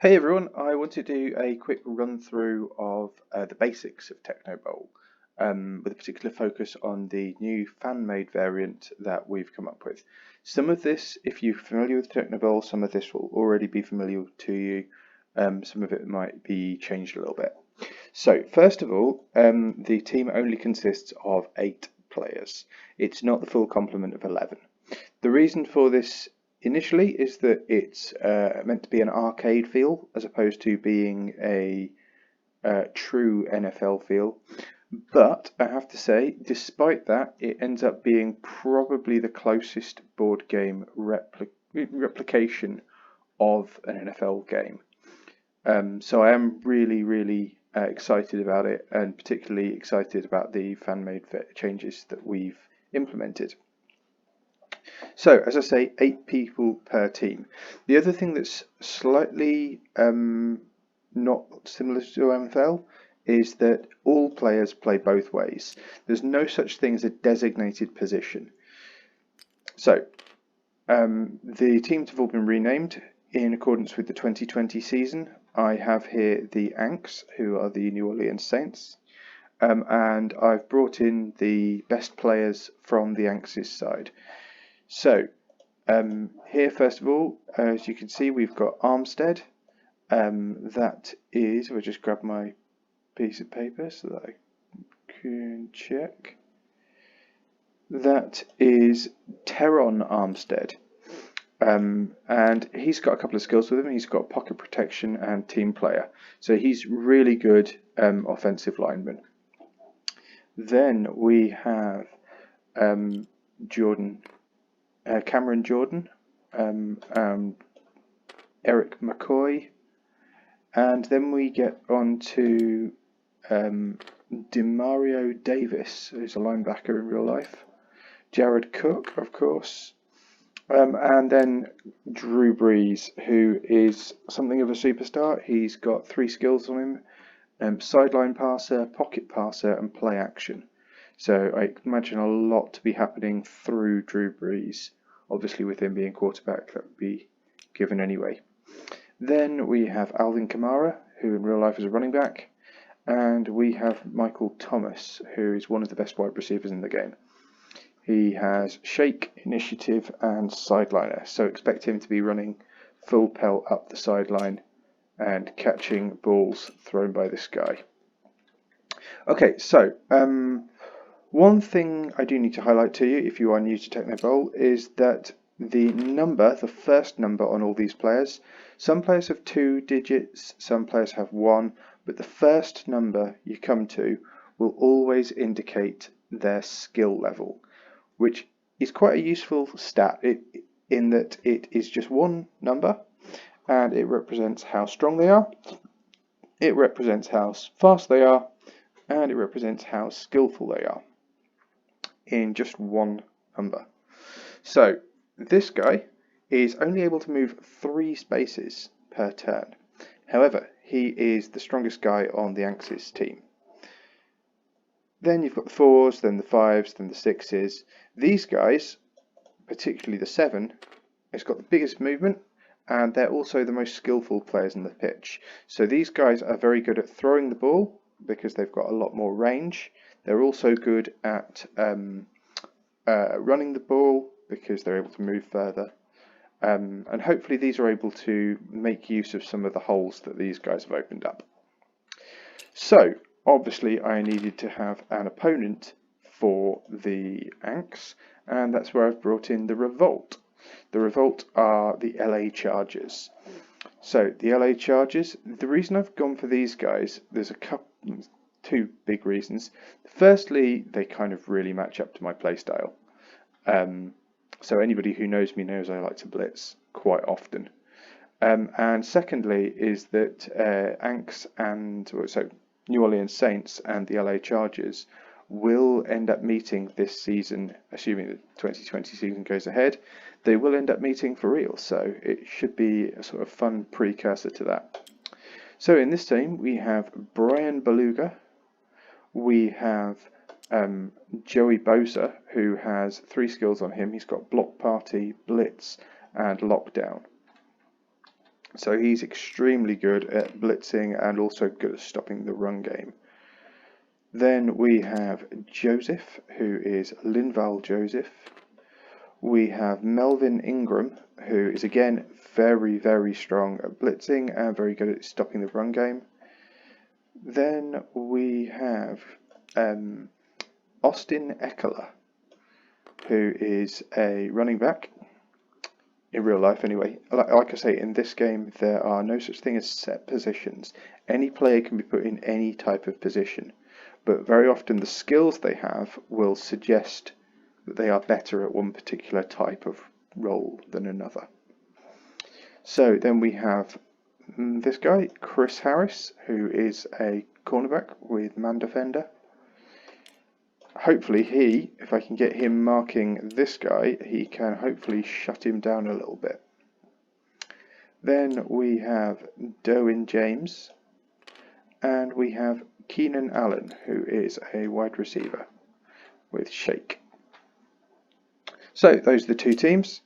Hey everyone, I want to do a quick run through of the basics of Techno Bowl, with a particular focus on the new fan-made variant that we've come up with. Some of this, if you're familiar with Techno Bowl, some of this will already be familiar to you. Some of it might be changed a little bit. So first of all, the team only consists of 8 players. It's not the full complement of 11. The reason for this initially is that it's meant to be an arcade feel as opposed to being a true NFL feel. But I have to say, despite that, it ends up being probably the closest board game replication of an NFL game. So I am really excited about it, and particularly excited about the fan-made changes that we've implemented. So, as I say, 8 people per team. The other thing that's slightly not similar to MFL is that all players play both ways. There's no such thing as a designated position. So, the teams have all been renamed in accordance with the 2020 season. I have here the Ankhs, who are the New Orleans Saints, and I've brought in the best players from the Ankhs' side. So, here first of all, as you can see, we've got Armstead. That is, I'll just grab my piece of paper so that I can check. That is Teron Armstead. And he's got a couple of skills with him. He's got pocket protection and team player. So he's really good offensive lineman. Then we have Cameron Jordan, Eric McCoy, and then we get on to Demario Davis, who's a linebacker in real life, Jared Cook, of course, and then Drew Brees, who is something of a superstar. He's got 3 skills on him: sideline passer, pocket passer, and play action. So I imagine a lot to be happening through Drew Brees. Obviously, with him being quarterback, that would be given anyway. Then we have Alvin Kamara, who in real life is a running back, and we have Michael Thomas, who is one of the best wide receivers in the game. He has shake, initiative, and sideliner, so expect him to be running full pelt up the sideline and catching balls thrown by this guy. Okay, so one thing I do need to highlight to you, if you are new to Techno Bowl, is that the first number on all these players, some players have 2 digits, some players have 1, but the first number you come to will always indicate their skill level, which is quite a useful stat in that it is just one number, and it represents how strong they are, it represents how fast they are, and it represents how skillful they are in just one number. So this guy is only able to move 3 spaces per turn. However, he is the strongest guy on the Ankhs' team. Then you've got the 4s, then the 5s, then the 6s. These guys, particularly the 7, has got the biggest movement, and they're also the most skillful players in the pitch. So these guys are very good at throwing the ball because they've got a lot more range. They're also good at running the ball because they're able to move further. And hopefully these are able to make use of some of the holes that these guys have opened up. So, obviously I needed to have an opponent for the Ankhs, and that's where I've brought in the Revolt. The Revolt are the LA Chargers. So, the LA Chargers, the reason I've gone for these guys, there's 2 big reasons. Firstly, they kind of really match up to my playstyle. So anybody who knows me knows I like to blitz quite often. And secondly is that New Orleans Saints and the LA Chargers will end up meeting this season, assuming the 2020 season goes ahead. They will end up meeting for real, so it should be a sort of fun precursor to that. So in this team we have Brian Beluga, we have Joey Bosa, who has 3 skills on him. He's got block party, blitz, and lockdown. So he's extremely good at blitzing and also good at stopping the run game. Then we have Joseph, who is Linval Joseph. We have Melvin Ingram, who is again very, very strong at blitzing and very good at stopping the run game. Then we have Austin Eckler, who is a running back. In real life anyway. Like I say, in this game there are no such thing as set positions. Any player can be put in any type of position, but very often the skills they have will suggest that they are better at one particular type of role than another. So then we have this guy, Chris Harris, who is a cornerback with man defender. Hopefully if I can get him marking this guy, he can hopefully shut him down a little bit. Then we have Derwin James, and we have Keenan Allen, who is a wide receiver with Shake. So those are the two teams.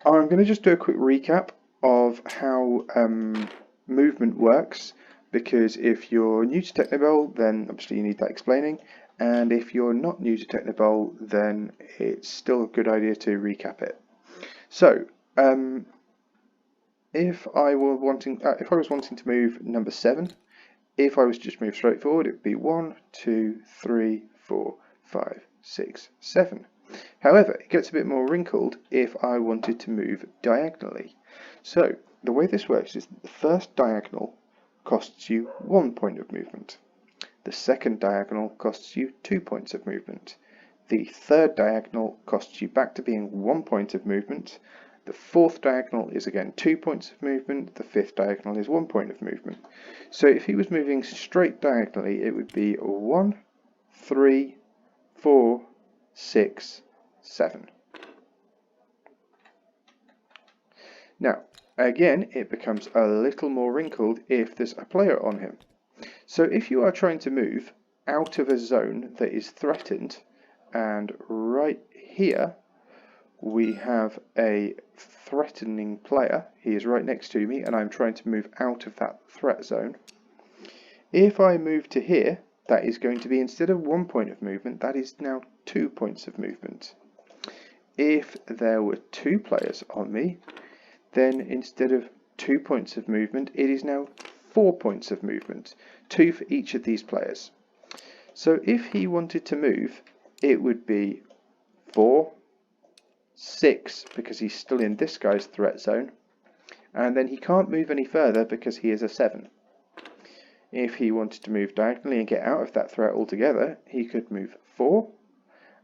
I'm going to just do a quick recap of how movement works, because if you're new to Technobowl, then obviously you need that explaining. And if you're not new to Technobowl, then it's still a good idea to recap it. So, if I was wanting to move number 7, if I was to just move straight forward, it would be 1, 2, 3, 4, 5, 6, 7. However, it gets a bit more wrinkled if I wanted to move diagonally. So, the way this works is the first diagonal costs you 1 point of movement. The second diagonal costs you 2 points of movement. The third diagonal costs you back to being 1 point of movement. The fourth diagonal is again 2 points of movement. The fifth diagonal is 1 point of movement. So if he was moving straight diagonally, it would be 1, 3, 4, 6, 7. Now, again, it becomes a little more wrinkled if there's a player on him. So if you are trying to move out of a zone that is threatened, and right here we have a threatening player, he is right next to me and I'm trying to move out of that threat zone. If I move to here, that is going to be, instead of 1 point of movement, that is now 2 points of movement. If there were 2 players on me, then instead of 2 points of movement, it is now 4 points of movement, 2 for each of these players. So if he wanted to move, it would be 4, 6, because he's still in this guy's threat zone, and then he can't move any further because he is a 7. If he wanted to move diagonally and get out of that threat altogether, he could move 4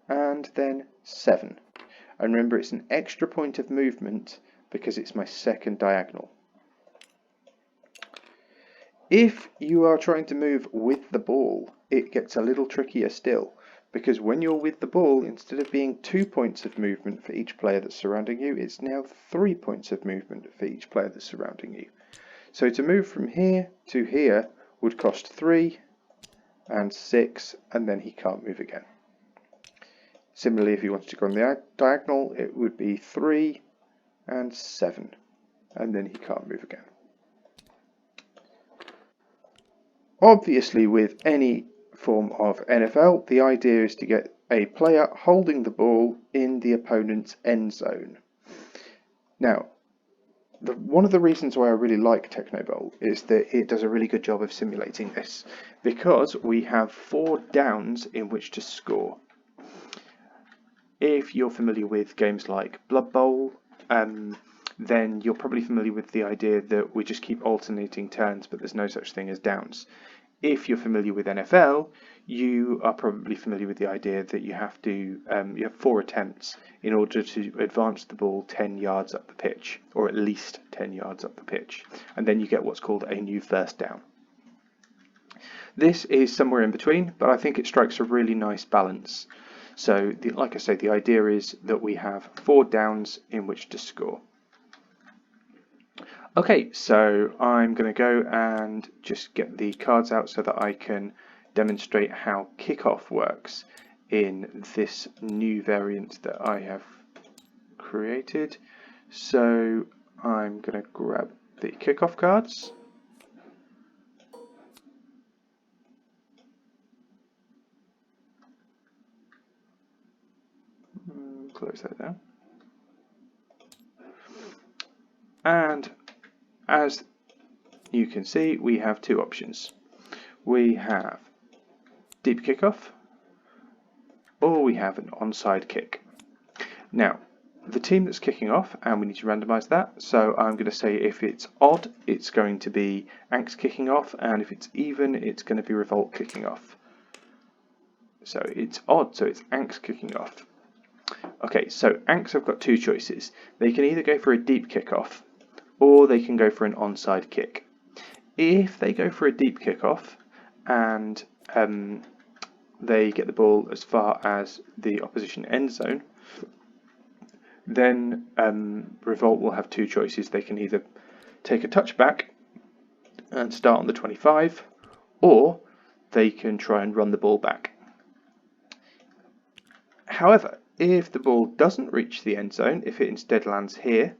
and then 7. And remember, it's an extra point of movement because it's my second diagonal. If you are trying to move with the ball, it gets a little trickier still, because when you're with the ball, instead of being 2 points of movement for each player that's surrounding you, it's now 3 points of movement for each player that's surrounding you. So to move from here to here would cost 3 and 6, and then he can't move again. Similarly, if you wanted to go on the diagonal, it would be 3 and 7, and then he can't move again. Obviously, with any form of NFL, the idea is to get a player holding the ball in the opponent's end zone. Now, one of the reasons why I really like Technobowl is that it does a really good job of simulating this, because we have 4 downs in which to score. If you're familiar with games like Blood Bowl, then you're probably familiar with the idea that we just keep alternating turns, but there's no such thing as downs. If you're familiar with NFL, you are probably familiar with the idea that you have 4 attempts in order to advance the ball 10 yards up the pitch, or at least 10 yards up the pitch, and then you get what's called a new first down. This is somewhere in between, but I think it strikes a really nice balance. So, like I say, the idea is that we have 4 downs in which to score. Okay, so I'm going to go and just get the cards out so that I can demonstrate how kickoff works in this new variant that I have created. So I'm going to grab the kickoff cards. Close that down. And as you can see, we have two options. We have deep kickoff, or we have an onside kick. Now, the team that's kicking off, and we need to randomize that, so I'm going to say if it's odd, it's going to be Ankhs kicking off, and if it's even, it's going to be Revolt kicking off. So it's odd, so it's Ankhs kicking off. Okay, so Ankhs have got two choices. They can either go for a deep kickoff, or they can go for an onside kick. If they go for a deep kickoff and they get the ball as far as the opposition end zone, then Revolt will have two choices. They can either take a touchback and start on the 25, or they can try and run the ball back. However, if the ball doesn't reach the end zone, if it instead lands here,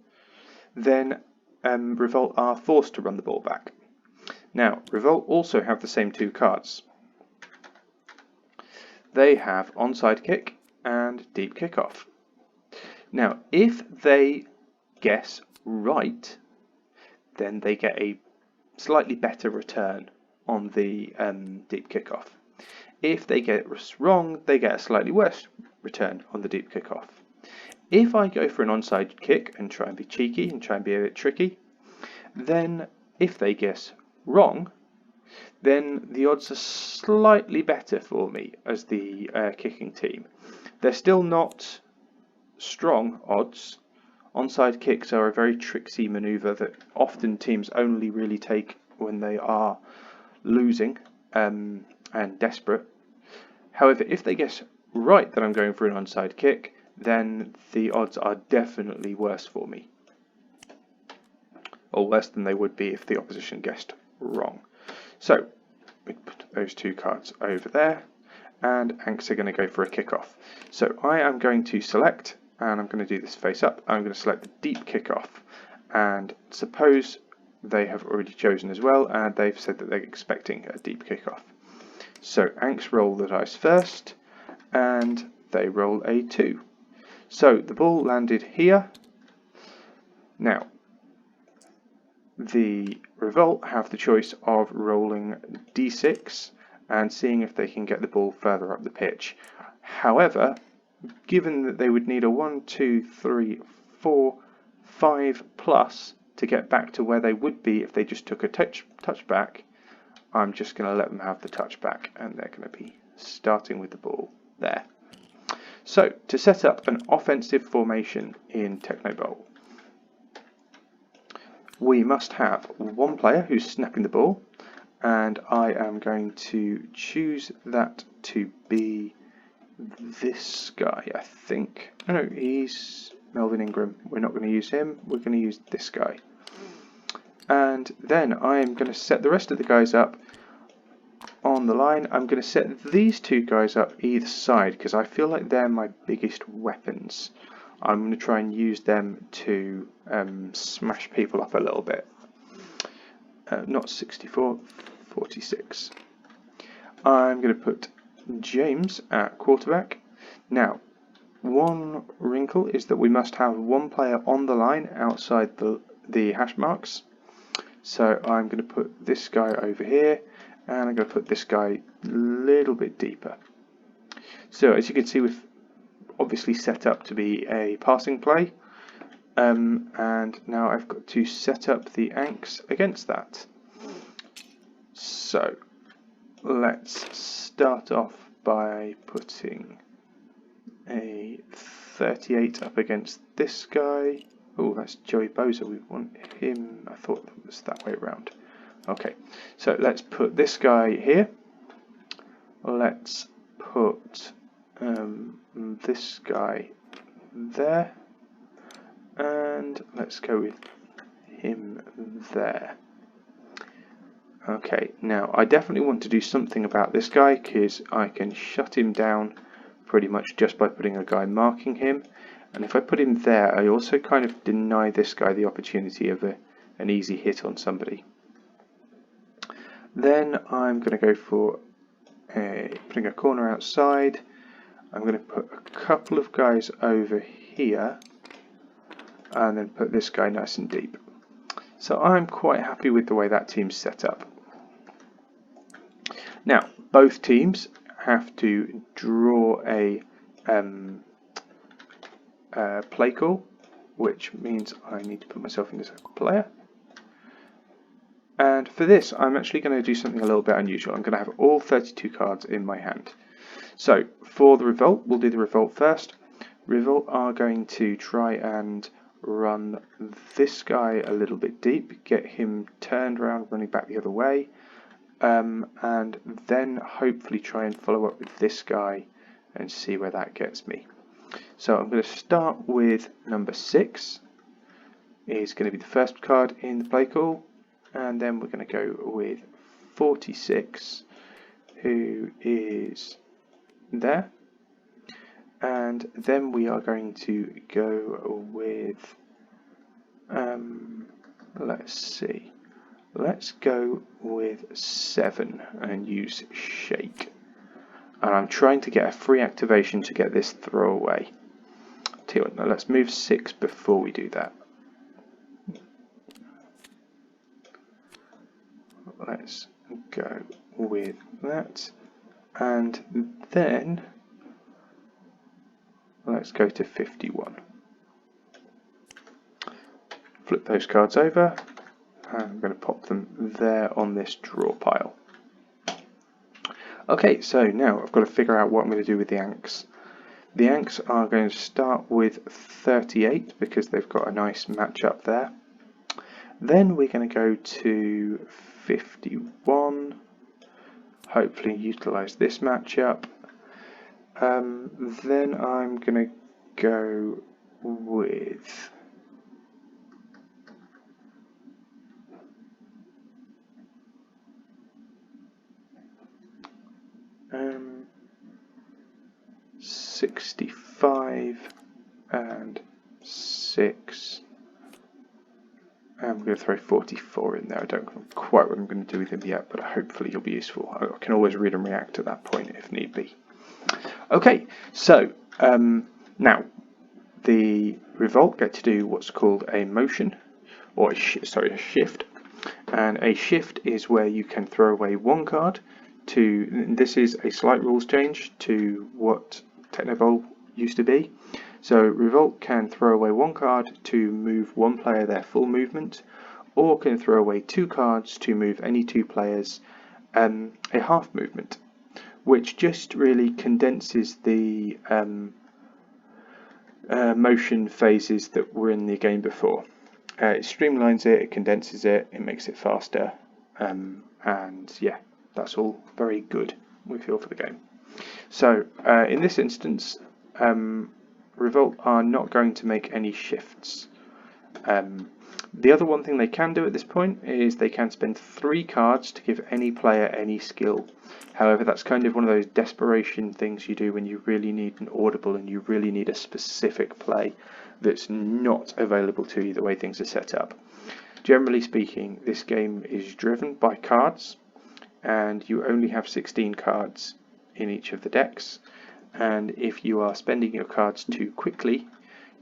then Revolt are forced to run the ball back. Now, Revolt also have the same two cards. They have onside kick and deep kickoff. Now, if they guess right, then they get a slightly better return on the deep kickoff. If they get it wrong, they get a slightly worse return on the deep kickoff. If I go for an onside kick and try and be cheeky and try and be a bit tricky, then if they guess wrong, then the odds are slightly better for me as the kicking team. They're still not strong odds. Onside kicks are a very tricksy manoeuvre that often teams only really take when they are losing and desperate. However, if they guess right that I'm going for an onside kick, then the odds are definitely worse for me. Or worse than they would be if the opposition guessed wrong. So, we put those two cards over there, and Ankhs are going to go for a kickoff. So I am going to select, and I'm going to do this face up, I'm going to select the deep kickoff, and suppose they have already chosen as well, and they've said that they're expecting a deep kickoff. So Ankhs roll the dice first, and they roll a 2. So the ball landed here. Now, the Revolt have the choice of rolling d6 and seeing if they can get the ball further up the pitch. However, given that they would need a 1, 2, 3, 4, 5 plus to get back to where they would be if they just took a touchback, I'm just going to let them have the touchback, and they're going to be starting with the ball there. So, to set up an offensive formation in Techno Bowl, we must have one player who's snapping the ball, and I am going to choose that to be this guy, I think. No, he's Melvin Ingram. We're not going to use him, we're going to use this guy. And then I am going to set the rest of the guys up on the line. I'm going to set these two guys up either side because I feel like they're my biggest weapons. I'm going to try and use them to smash people up a little bit. Not 64, 46. I'm going to put James at quarterback. Now, one wrinkle is that we must have one player on the line outside the hash marks. So I'm going to put this guy over here, and I'm going to put this guy a little bit deeper. So as you can see, we've obviously set up to be a passing play, and now I've got to set up the Ankhs against that. So let's start off by putting a 38 up against this guy. Oh, that's Joey Bosa. We want him. I thought it was that way around. Okay, so let's put this guy here. Let's put this guy there, and let's go with him there. Okay, now I definitely want to do something about this guy because I can shut him down pretty much just by putting a guy marking him, And if I put him there, I also kind of deny this guy the opportunity of an easy hit on somebody. Then I'm going to go for putting a corner outside. I'm going to put a couple of guys over here and then put this guy nice and deep. So I'm quite happy with the way that team's set up. Now, both teams have to draw a play call, which means I need to put myself in as a player. And for this, I'm actually going to do something a little bit unusual. I'm going to have all 32 cards in my hand. So for the Revolt, we'll do the Revolt first. Revolt are going to try and run this guy a little bit deep, get him turned around, running back the other way, and then hopefully try and follow up with this guy and see where that gets me. So I'm going to start with number 6. Is going to be the first card in the play call, and then we're going to go with 46, who is there, and then we are going to go with let's go with 7 and use shake, and I'm trying to get a free activation to get this throwaway. Tell you what, now let's move 6 before we do that. Let's go with that, and then let's go to 51. Flip those cards over, and I'm going to pop them there on this draw pile. Okay, so now I've got to figure out what I'm going to do with the Ankhs. The Ankhs are going to start with 38 because they've got a nice match up there. Then we're going to go to 51, hopefully utilise this matchup. Then I'm going to go with 65 and 6. I'm going to throw 44 in there. I don't know quite what I'm going to do with him yet, but hopefully he'll be useful. I can always read and react at that point if need be. Okay, so now the Revolt get to do what's called a motion, or a shift. And a shift is where you can throw away one card to. This is a slight rules change to what Technobol used to be. So Revolt can throw away one card to move one player their full movement, or can throw away 2 cards to move any 2 players a half movement, which just really condenses the motion phases that were in the game before. It streamlines it, it condenses it, it makes it faster, and yeah, that's all very good, we feel, for the game. So in this instance, Revolt are not going to make any shifts. The other one thing they can do at this point is they can spend 3 cards to give any player any skill. However, that's kind of one of those desperation things you do when you really need an audible and you really need a specific play that's not available to you the way things are set up. Generally speaking, this game is driven by cards, and you only have 16 cards in each of the decks. And if you are spending your cards too quickly,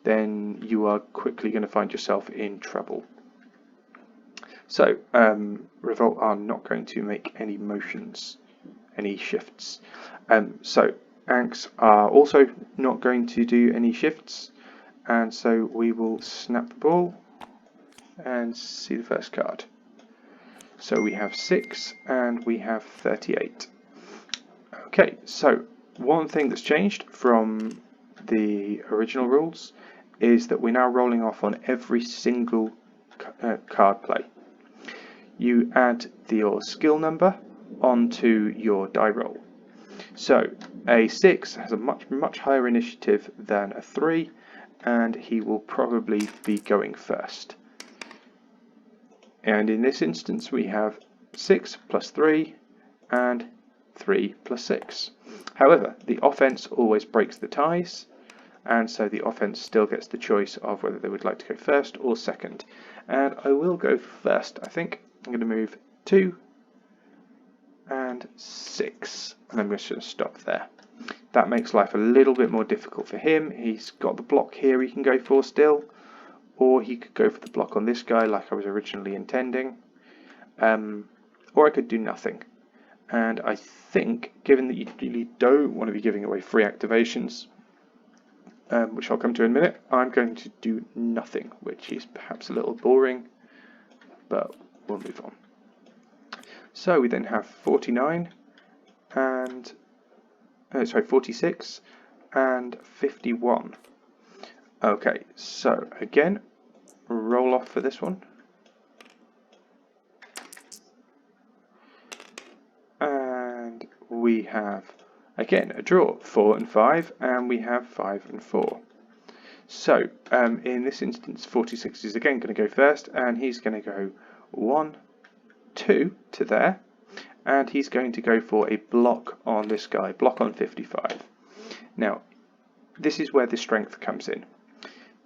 then you are quickly going to find yourself in trouble. So Revolt are not going to make any motions, any shifts. So Ankhs are also not going to do any shifts, and so we will snap the ball and see the first card. So we have 6 and we have 38. Okay, so one thing that's changed from the original rules is that we're now rolling off on every single card play. You add your skill number onto your die roll. So a 6 has a much higher initiative than a 3, and he will probably be going first. And in this instance we have 6 plus 3 and 3 plus 6. However, the offense always breaks the ties, and so the offense still gets the choice of whether they would like to go first or second. And I will go first, I think. I'm going to move 2 and 6, and I'm just going to stop there. That makes life a little bit more difficult for him. He's got the block here he can go for still, or he could go for the block on this guy like I was originally intending, or I could do nothing. And I think, given that you really don't want to be giving away free activations, which I'll come to in a minute, I'm going to do nothing, which is perhaps a little boring, but we'll move on. So we then have 49 and 46 and 51. Okay, so again, roll off for this one. And we have, again, a draw, 4 and 5, and we have 5 and 4. So, in this instance, 46 is again going to go first, and he's going to go 1, 2 to there, and he's going to go for a block on this guy, block on 55. Now, this is where the strength comes in.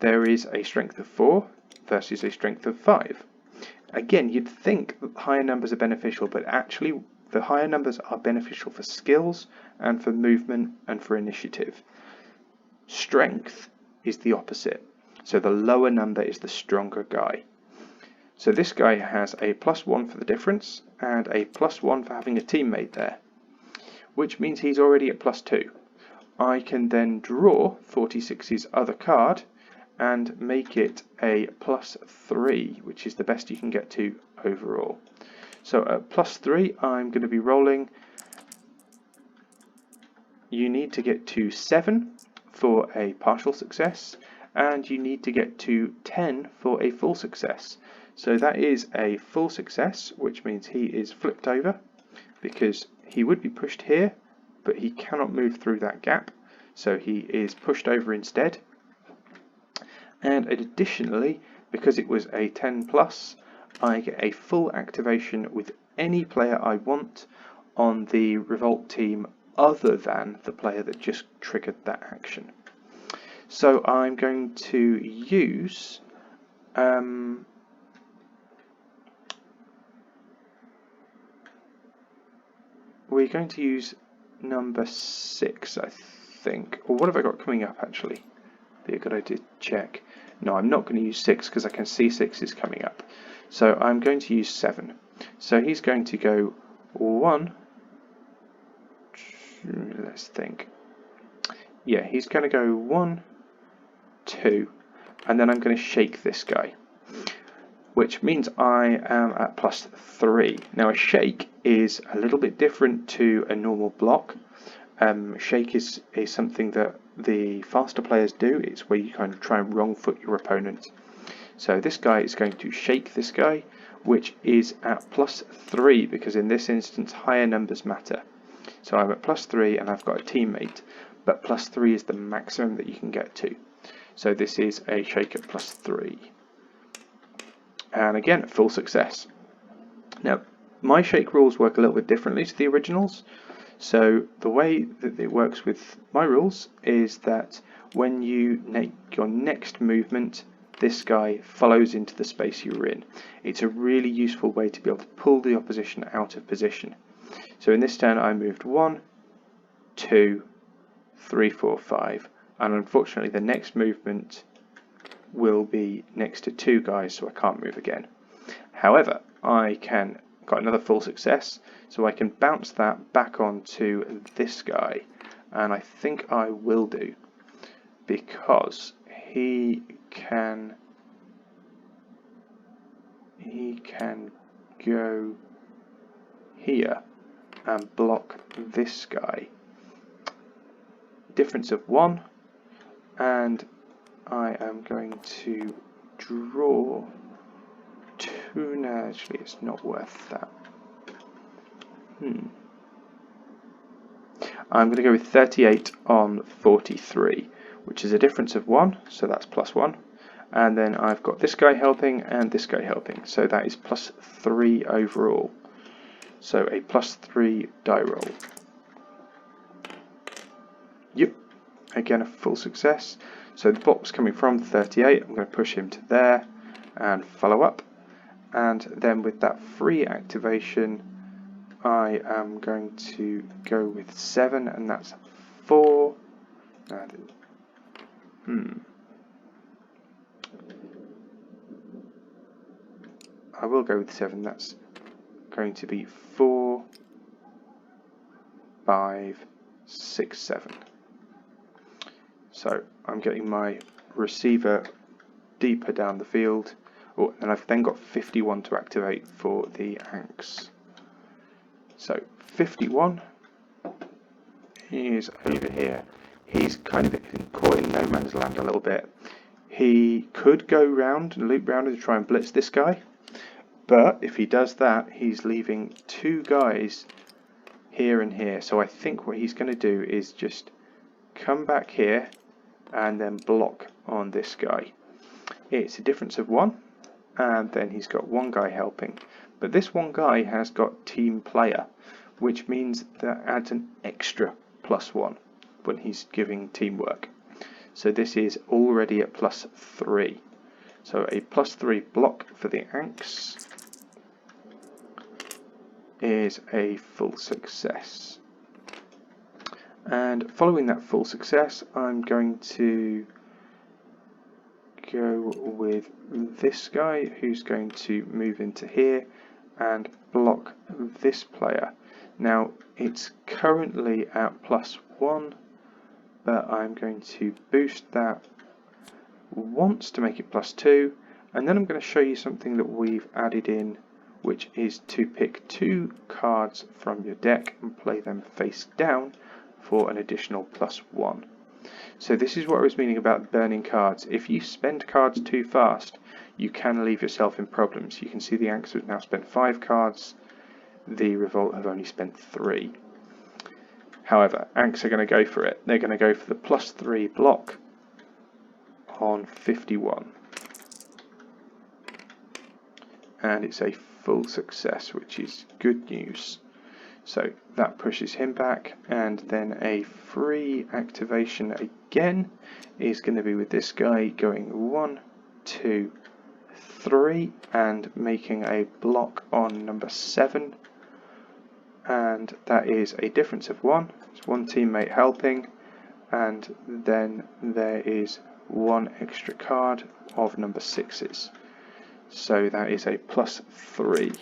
There is a strength of 4 versus a strength of 5. Again, you'd think that higher numbers are beneficial, but actually the higher numbers are beneficial for skills and for movement and for initiative. Strength is the opposite. So the lower number is the stronger guy. So this guy has a +1 for the difference and a +1 for having a teammate there, which means he's already at +2. I can then draw 46's other card and make it a +3, which is the best you can get to overall. So at +3, I'm going to be rolling. You need to get to 7 for a partial success, and you need to get to 10 for a full success. So that is a full success, which means he is flipped over, because he would be pushed here, but he cannot move through that gap, so he is pushed over instead. And additionally, because it was a 10+, I get a full activation with any player I want on the Revolt team other than the player that just triggered that action. So I'm going to use we're going to use number 6, I think. Or what have I got coming up, actually? Be a good idea to check. No, I'm not going to use 6 because I can see 6 is coming up. So I'm going to use 7. So he's going to go 1, 2, let's think. Yeah, he's going to go 1, 2, and then I'm going to shake this guy, which means I am at +3. Now a shake is a little bit different to a normal block. Shake is something that the faster players do. It's where you kind of try and wrong foot your opponent. So this guy is going to shake this guy, which is at +3, because in this instance higher numbers matter. So I'm at +3 and I've got a teammate, but +3 is the maximum that you can get to. So this is a shake at +3. And again, full success. Now, my shake rules work a little bit differently to the originals. So the way that it works with my rules is that when you make your next movement, this guy follows into the space you were in. It's a really useful way to be able to pull the opposition out of position. So in this turn I moved 1, 2, 3, 4, 5, and unfortunately the next movement will be next to 2 guys, so I can't move again. However, I can got another full success, so I can bounce that back onto this guy, and I think I will do, because he can go here and block this guy. Difference of 1, and I am going to draw 2. No, actually it's not worth that. I'm going to go with 38 on 43, which is a difference of 1, so that's +1. And then I've got this guy helping and this guy helping, so that is +3 overall. So a +3 die roll. Yep, again a full success. So the bot was coming from 38, I'm going to push him to there and follow up. And then with that free activation, I am going to go with 7, and that's 4. I will go with 7, that's going to be 4, 5, 6, 7. So I'm getting my receiver deeper down the field. Oh, and I've then got 51 to activate for the Ankhs. So 51 is over here. He's kind of caught in no man's land a little bit. He could go round and loop round and try and blitz this guy, but if he does that, he's leaving 2 guys here and here. So I think what he's going to do is just come back here and then block on this guy. It's a difference of 1, and then he's got 1 guy helping. But this 1 guy has got team player, which means that adds an extra +1 when he's giving teamwork. So this is already at +3. So a +3 block for the Ankhs is a full success. And following that full success, I'm going to go with this guy who's going to move into here and block this player. Now it's currently at +1, but I'm going to boost that once to make it +2, and then I'm going to show you something that we've added in, which is to pick 2 cards from your deck and play them face down for an additional +1. So this is what I was meaning about burning cards. If you spend cards too fast, you can leave yourself in problems. You can see the Ankhs have now spent 5 cards, the Revolt have only spent 3. However, Ankhs are going to go for it. They're going to go for the +3 block on 51. And it's a full success, which is good news. So that pushes him back, and then a free activation again is going to be with this guy going 1, 2, 3 and making a block on number 7, and that is a difference of 1. It's 1 teammate helping, and then there is 1 extra card of number 6's. So that is a +3.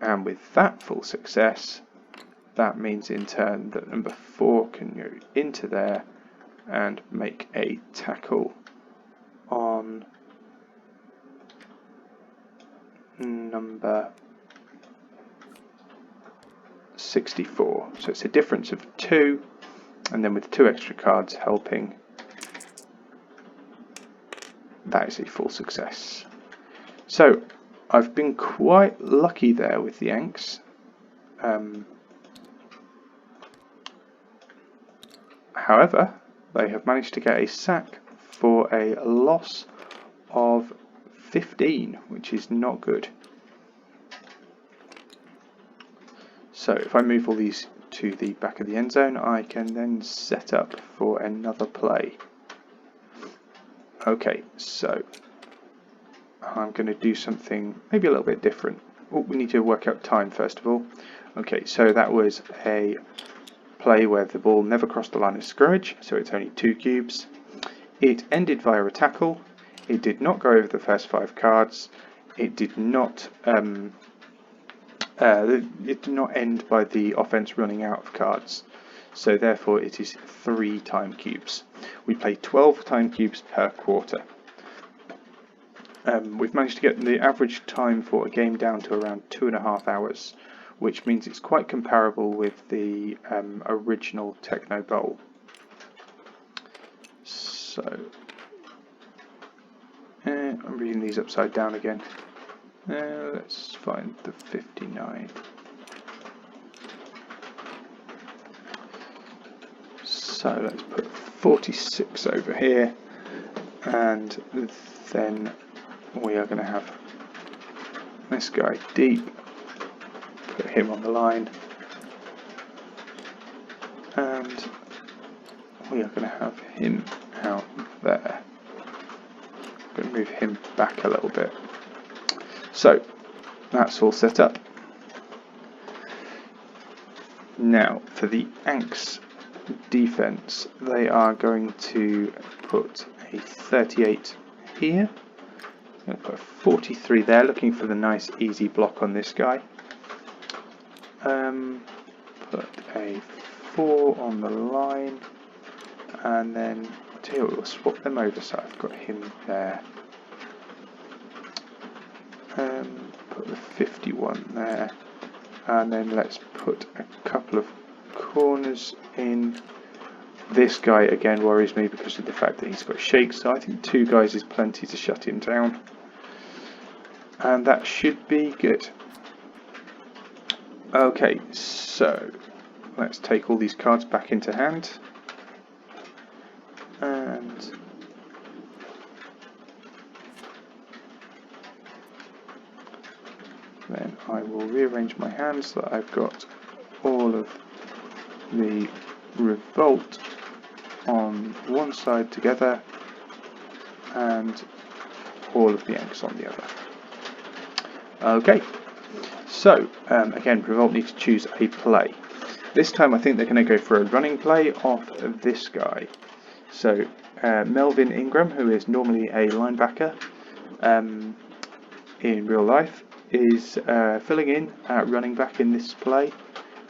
And with that full success, that means in turn that number 4 can go into there and make a tackle on number 64. So it's a difference of 2, and then with 2 extra cards helping, that is a full success. So I've been quite lucky there with the Ankhs. However, they have managed to get a sack for a loss of 15, which is not good. So if I move all these to the back of the end zone, I can then set up for another play. Okay, so I'm going to do something maybe a little bit different. Oh, we need to work out time first of all. Okay, so that was a play where the ball never crossed the line of scrimmage, so it's only 2 cubes. It ended via a tackle. It did not go over the first 5 cards. It did not end by the offense running out of cards. So therefore it is 3 time cubes. We play 12 time cubes per quarter. We've managed to get the average time for a game down to around 2.5 hours, which means it's quite comparable with the original Techno Bowl. So I'm reading these upside down again. Let's find the 59. So let's put 46 over here, and then we are going to have this guy deep, put him on the line, and we are going to have him out there. I'm going to move him back a little bit. So that's all set up. Now for the Ankhs defense, they are going to put a 38 here. I'm going to put a 43 there, looking for the nice easy block on this guy. Put a 4 on the line, and then I'll tell you what, we'll swap them over, so I've got him there. Put the 51 there, and then let's put a couple of corners in. This guy again worries me because of the fact that he's got shake, so I think 2 guys is plenty to shut him down, and that should be good. Okay, so let's take all these cards back into hand, and then I will rearrange my hand so that I've got all of the Revolt on one side together and all of the Ankhs on the other. Okay, so again, Revolt need to choose a play. This time I think they're going to go for a running play off of this guy. So Melvin Ingram, who is normally a linebacker in real life, is filling in at running back in this play.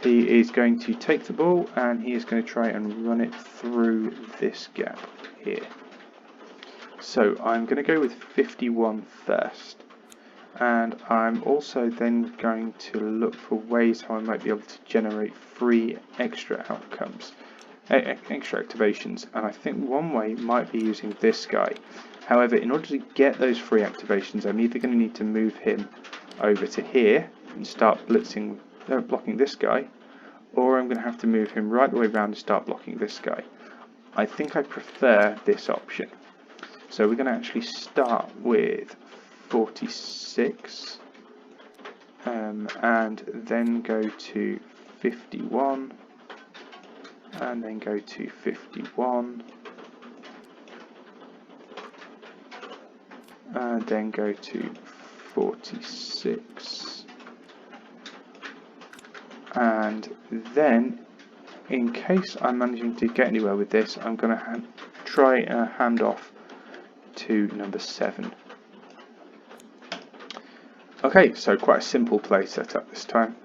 He is going to take the ball and he is going to try and run it through this gap here. So I'm going to go with 51 first. And I'm also then going to look for ways how I might be able to generate free extra outcomes, extra activations, and I think one way might be using this guy. However, in order to get those free activations, I'm either going to need to move him over to here and start blitzing, blocking this guy, or I'm going to have to move him right the way around and start blocking this guy. I think I prefer this option. So we're going to actually start with 46 and then go to 51 and then go to 51 and then go to 46, and then in case I'm managing to get anywhere with this, I'm going to try a handoff to number 7. Okay, so quite a simple play setup this time.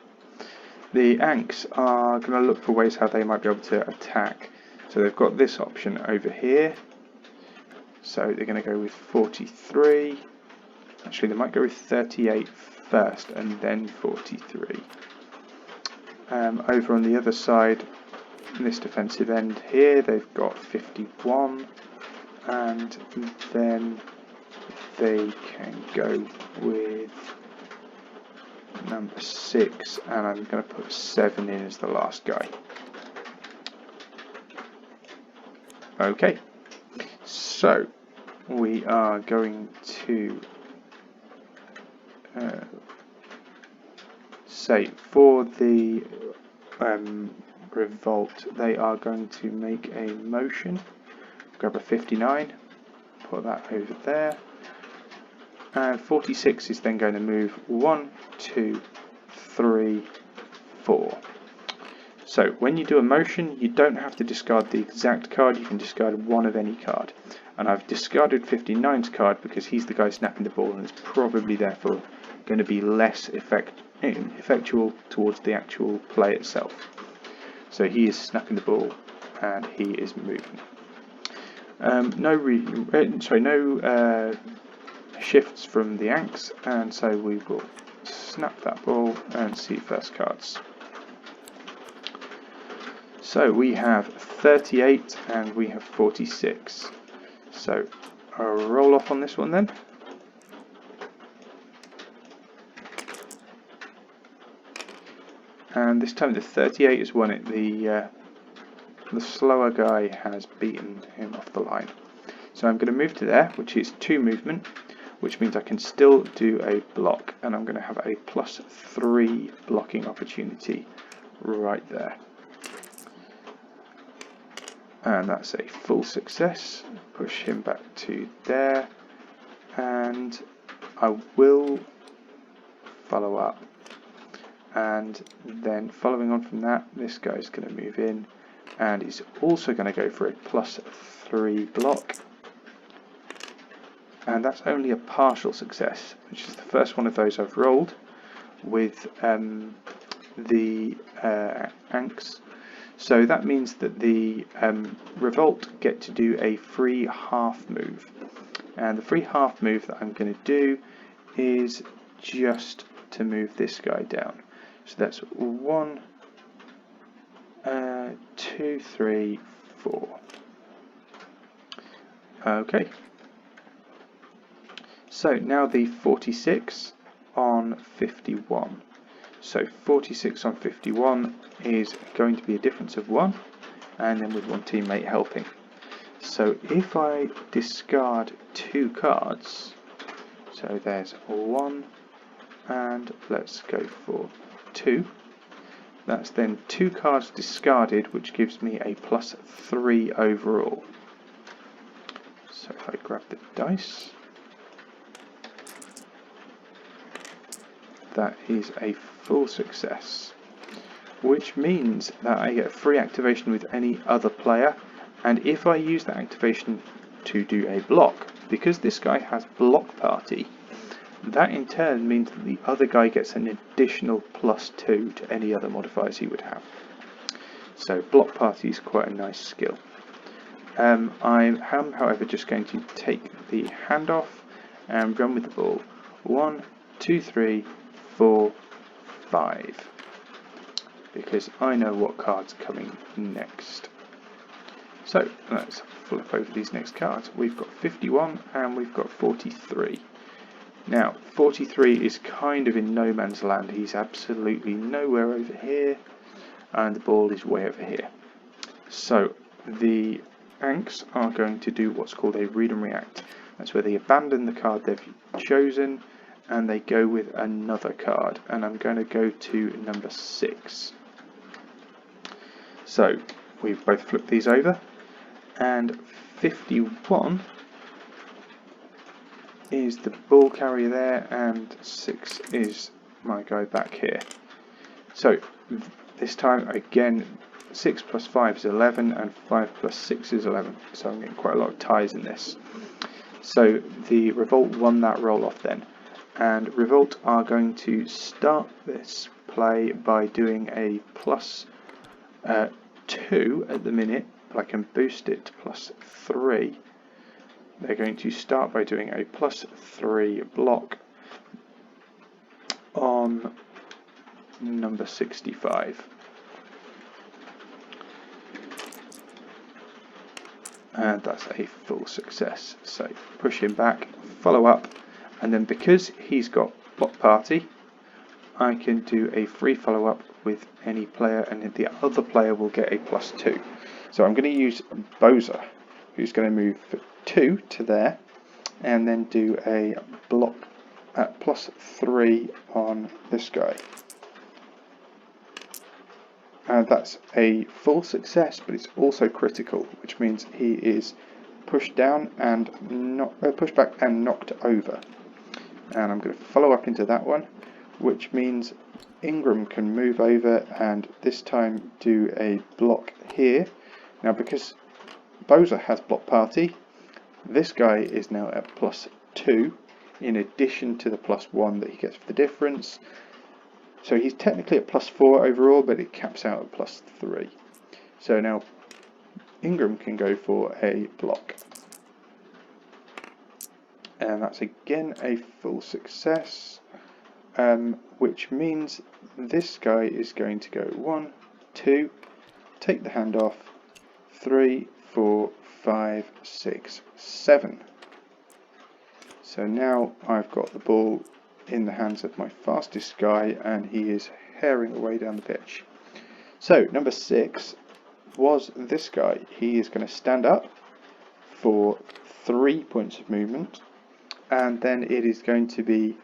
The Ankhs are going to look for ways how they might be able to attack. So they've got this option over here. So they're going to go with 43. Actually, they might go with 38 first and then 43. Over on the other side, this defensive end here, they've got 51. And then they can go with number 6, and I'm going to put 7 in as the last guy. Okay, so we are going to say for the Revolt, they are going to make a motion. Grab a 59, put that over there. And 46 is then going to move 1, 2, 3, 4. So when you do a motion, you don't have to discard the exact card, you can discard one of any card. And I've discarded 59's card because he's the guy snapping the ball and is probably therefore going to be less effectual towards the actual play itself. So he is snapping the ball and he is moving. No shifts from the Ankhs, and so we will snap that ball and see first cards. So we have 38 and we have 46. So I'll roll off on this one then. And this time the 38 has won it. The slower guy has beaten him off the line. So I'm going to move to there, which is 2 movement, which means I can still do a block, and I'm going to have a +3 blocking opportunity right there. And that's a full success. Push him back to there, and I will follow up. And then following on from that, this guy's going to move in, and he's also going to go for a +3 block. And that's only a partial success, which is the first one of those I've rolled with the Ankhs. So that means that the Revolt get to do a free half move. And the free half move that I'm going to do is just to move this guy down. So that's 1, 2, 3, 4. Okay. So now the 46 on 51. So 46 on 51 is going to be a difference of 1, and then with one teammate helping. So if I discard 2 cards, so there's 1, and let's go for 2. That's then 2 cards discarded, which gives me a +3 overall. So if I grab the dice, that is a full success, which means that I get free activation with any other player, and if I use that activation to do a block, because this guy has block party, that in turn means that the other guy gets an additional +2 to any other modifiers he would have. So block party is quite a nice skill. I am however just going to take the handoff and run with the ball. 1, 2, 3, 4, 5, because I know what card's coming next. So let's flip over these next cards. We've got 51 and we've got 43. Now 43 is kind of in no man's land. He's absolutely nowhere over here, and the ball is way over here. So the Ankhs are going to do what's called a read and react. That's where they abandon the card they've chosen and they go with another card, and I'm going to go to number 6. So we've both flipped these over, and 51 is the ball carrier there, and 6 is my guy back here. So this time again, 6 plus 5 is 11, and 5 plus 6 is 11, so I'm getting quite a lot of ties in this. So the Revolt won that roll off then. And Revolt are going to start this play by doing a +2 at the minute, but I can boost it to +3. They're going to start by doing a +3 block on number 65. And that's a full success. So push him back, follow up, and then because he's got block party, I can do a free follow up with any player, and the other player will get a +2. So I'm going to use Boza, who's going to move 2 to there, and then do a block at +3 on this guy. And that's a full success, but it's also critical, which means he is pushed down and pushed back and knocked over. And I'm going to follow up into that one, which means Ingram can move over and this time do a block here. Now because Boza has block party, this guy is now at +2 in addition to the +1 that he gets for the difference. So he's technically at +4 overall, but it caps out at +3. So now Ingram can go for a block. And that's again a full success, which means this guy is going to go 1, 2, take the hand off, 3, 4, 5, 6, 7. So now I've got the ball in the hands of my fastest guy, and he is herring away down the pitch. So number 6 was this guy. He is going to stand up for 3 points of movement, and then it is going to be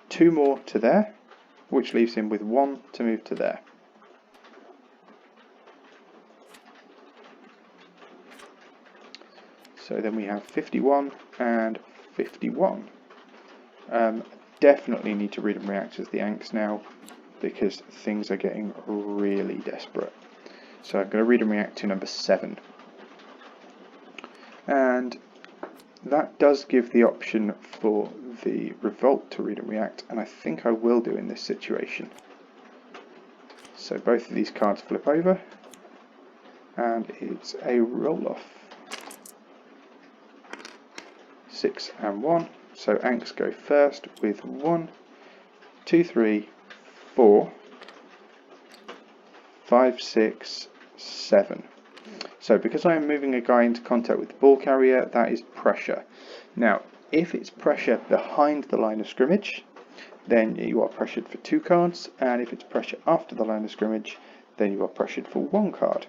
2 more to there, which leaves him with 1 to move to there. So then we have 51 and 51. Definitely need to read and react as the Ankhs now, because things are getting really desperate. So I'm going to read and react to number 7. And that does give the option for the Revolt to read and react, and I think I will do in this situation. So both of these cards flip over, and it's a roll-off. 6 and 1. So Ankhs go first with 1, 2, 3, 4, 5, 6, 7. So because I am moving a guy into contact with the ball carrier, that is pressure. Now, if it's pressure behind the line of scrimmage, then you are pressured for 2 cards, and if it's pressure after the line of scrimmage, then you are pressured for 1 card.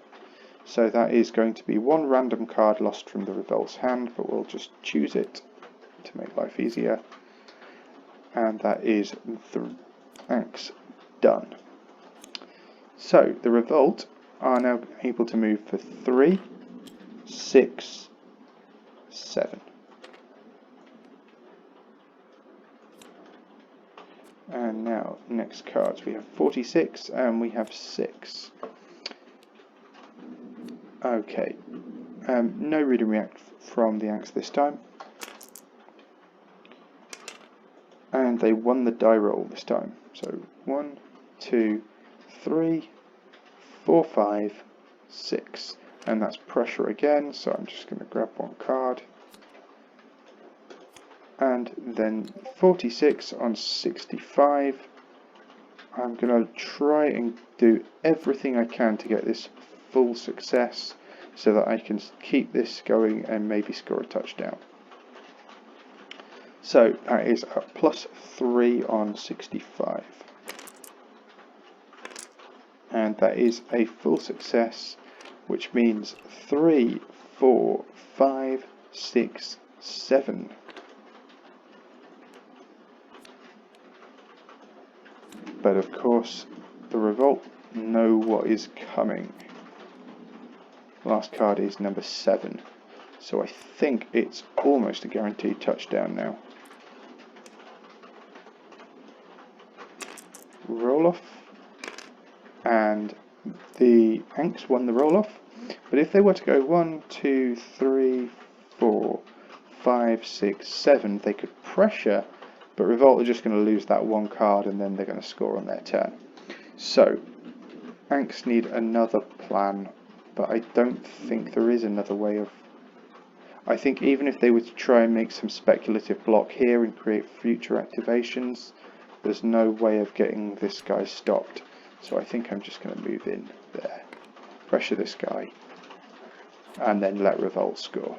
So that is going to be 1 random card lost from the Revolt's hand, but we'll just choose it to make life easier. And that is the Ankhs done. So the Revolt are now able to move for 3, 6, 7. And now next cards, we have 46 and we have 6. Okay, no read and react from the Ankhs this time. And they won the die roll this time. So 1, 2, 3, 4, 5, 6. And that's pressure again, so I'm just going to grab 1 card. And then 46 on 65. I'm going to try and do everything I can to get this full success so that I can keep this going and maybe score a touchdown. So that is a +3 on 65. And that is a full success, which means 3, 4, 5, 6, 7. But of course, the Revolt know what is coming. Last card is number 7. So I think it's almost a guaranteed touchdown now. Roll off. And the Ankhs won the roll off. But if they were to go 1, 2, 3, 4, 5, 6, 7, they could pressure. But Revolt are just going to lose that 1 card and then they're going to score on their turn. So, Ankhs need another plan, but I don't think there is another way of... I think even if they were to try and make some speculative block here and create future activations, there's no way of getting this guy stopped. So I think I'm just going to move in there, pressure this guy, and then let Revolt score.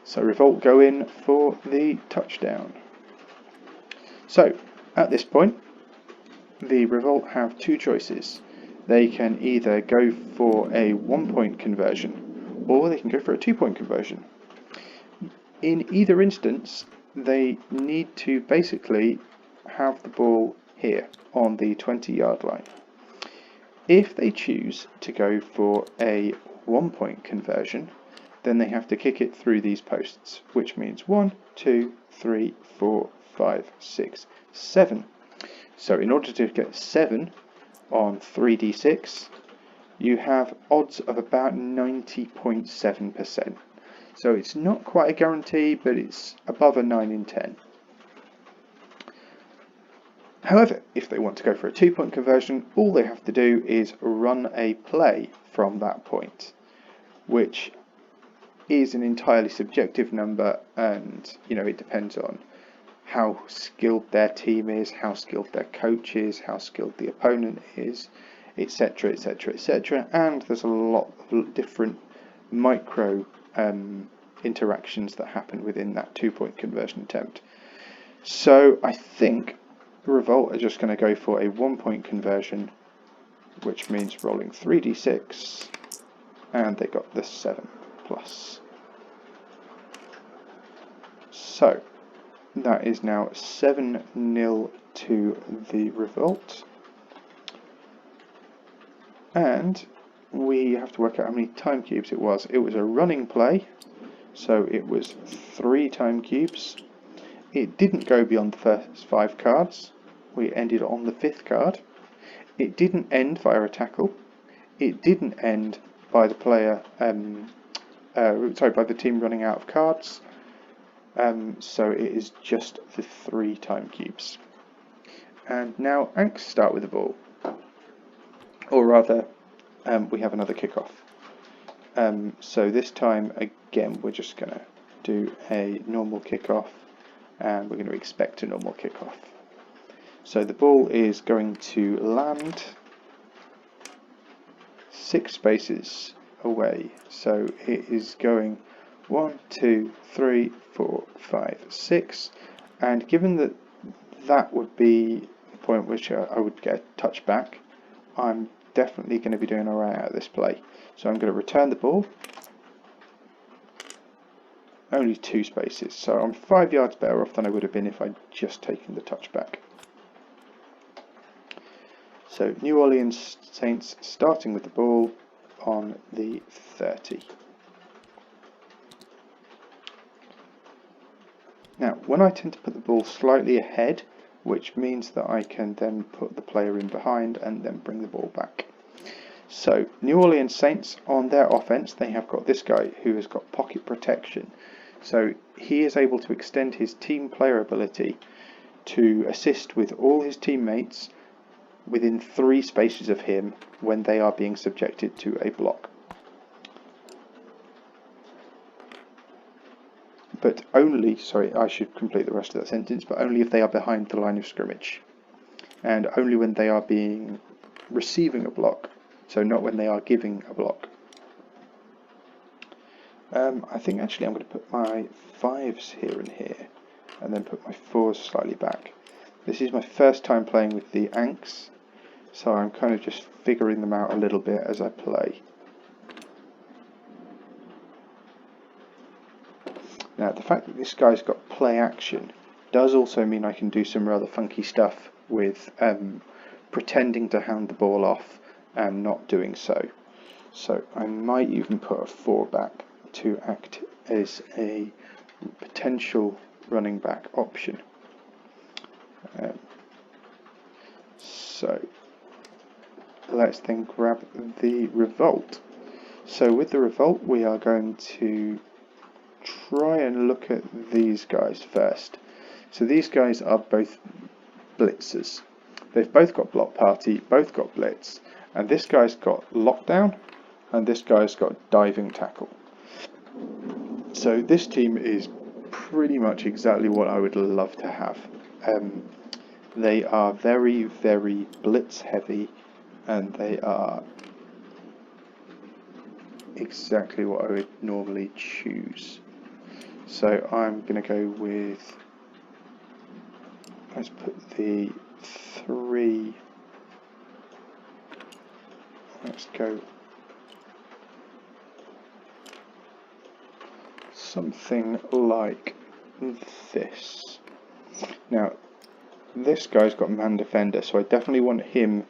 So Revolt go in for the touchdown. So at this point, the Revolt have 2 choices. They can either go for a 1-point conversion, or they can go for a 2-point conversion. In either instance, they need to basically have the ball here on the 20-yard line. If they choose to go for a 1-point conversion, then they have to kick it through these posts, which means 1, 2, 3, 4, 5, 6, 7. So in order to get 7 on 3d6, you have odds of about 90.7%. So it's not quite a guarantee, but it's above a 9 in 10. However, if they want to go for a 2-point conversion, all they have to do is run a play from that point, which is an entirely subjective number, and it depends on how skilled their team is, how skilled their coach is, how skilled the opponent is, etc, etc, etc, and there's a lot of different micro interactions that happen within that 2-point conversion attempt. So I think Revolt are just going to go for a 1-point conversion, which means rolling 3d6, and they got the 7+. So that is now 7-0 to the Revolt. And we have to work out how many time cubes it was. It was a running play, so it was 3 time cubes. It didn't go beyond the first 5 cards. We ended on the 5th card. It didn't end via a tackle. It didn't end by the player, by the team running out of cards. So it is just the 3 time cubes. And now Ankhs start with the ball. Or rather, we have another kickoff. So this time, again, we're just going to do a normal kickoff, and we're going to expect a normal kickoff. So the ball is going to land 6 spaces away. So it is going 1, 2, 3, 4, 5, 6. And given that that would be the point which I would get a touch back, I'm definitely going to be doing alright out of this play. So I'm going to return the ball. Only 2 spaces, so I'm 5 yards better off than I would have been if I'd just taken the touchback. So New Orleans Saints starting with the ball on the 30. Now, when I tend to put the ball slightly ahead, which means that I can then put the player in behind and then bring the ball back. So New Orleans Saints, on their offense, they have got this guy who has got pocket protection. So he is able to extend his team player ability to assist with all his teammates within 3 spaces of him when they are being subjected to a block. But only, sorry, I should complete the rest of that sentence, but only if they are behind the line of scrimmage. And only when they are receiving a block, so not when they are giving a block. I think actually I'm going to put my 5s here and here, and then put my 4s slightly back. This is my first time playing with the Ankhs, so I'm kind of just figuring them out a little bit as I play. Now, the fact that this guy's got play action does also mean I can do some rather funky stuff with pretending to hand the ball off and not doing so. So I might even put a 4 back to act as a potential running back option. So let's then grab the Revolt. So with the Revolt, we are going to try and look at these guys first. So these guys are both blitzers. They've both got block party, both got blitz, and this guy's got lockdown and this guy's got diving tackle. So this team is pretty much exactly what I would love to have. They are very, very blitz heavy, and they are exactly what I would normally choose. So I'm going to go with, let's put the 3, let's go something like this. Now, this guy's got man defender, so I definitely want him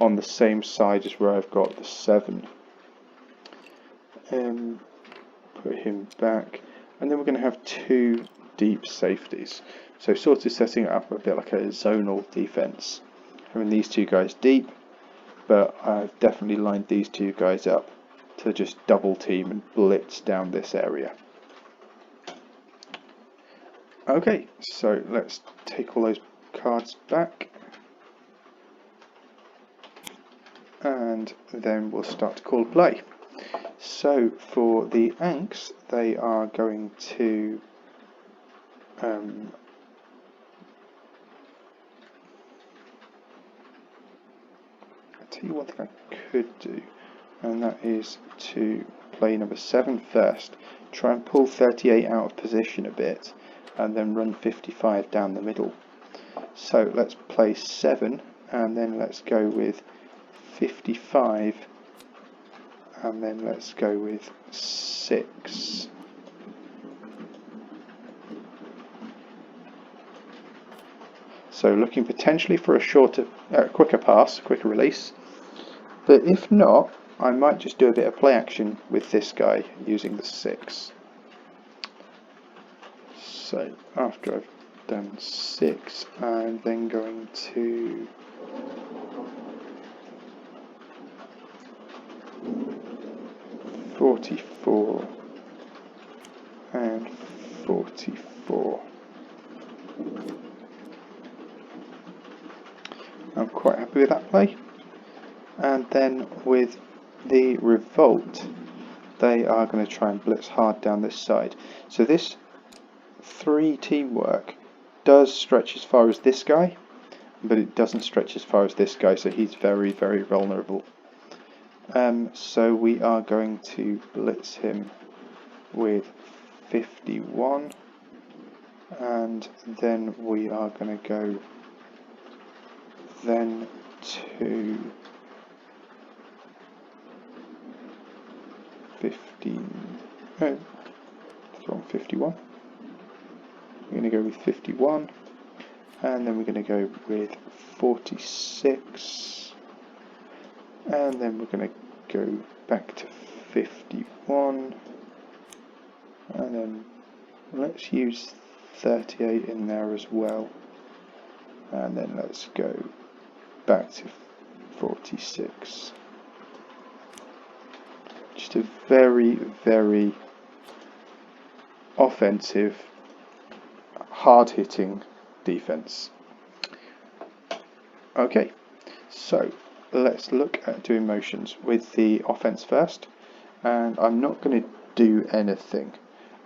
on the same side as where I've got the 7. Put him back, and then we're going to have 2 deep safeties. So sort of setting it up a bit like a zonal defense. Having these 2 guys deep, but I've definitely lined these 2 guys up to just double team and blitz down this area. Okay, so let's take all those cards back, and then we'll start to call play. So for the Ankhs, they are going to I'll tell you what I could do, and that is to play number 7 first, try and pull 38 out of position a bit, and then run 55 down the middle. So let's play 7, and then let's go with 55, and then let's go with 6. So looking potentially for a quicker pass, quicker release. But if not, I might just do a bit of play action with this guy using the 6. So after I've done 6, I'm then going to .44 and 44. I'm quite happy with that play. And then with the Revolt, they are going to try and blitz hard down this side. So this 3 teamwork does stretch as far as this guy, but it doesn't stretch as far as this guy, so he's very, very vulnerable. So we are going to blitz him with 51, and then we are going to go then to 15, no, it's wrong, 51. We're going to go with 51, and then we're going to go with 46, and then we're going to go back to 51, and then let's use 38 in there as well, and then let's go back to 46. Just a very, very offensive, hard-hitting defense. Okay, so let's look at doing motions with the offense first, and I'm not going to do anything.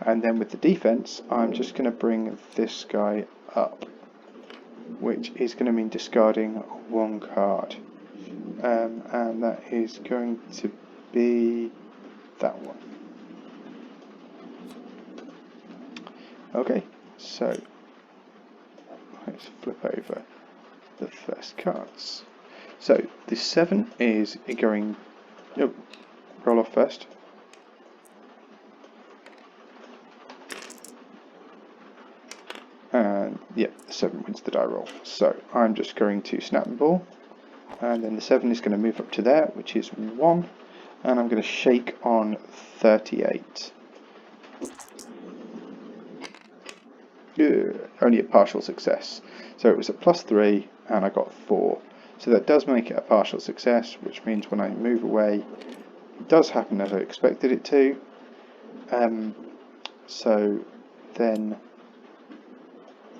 And then with the defense, I'm just going to bring this guy up, which is going to mean discarding 1 card, and that is going to be that one. Okay, so let's flip over the first cards. So the 7 is going, roll off first. And yeah, the 7 wins the die roll. So I'm just going to snap the ball, and then the 7 is going to move up to there, which is 1, and I'm going to shake on 38. Only a partial success. So it was a +3 and I got 4. So that does make it a partial success, which means when I move away, it does happen as I expected it to. So then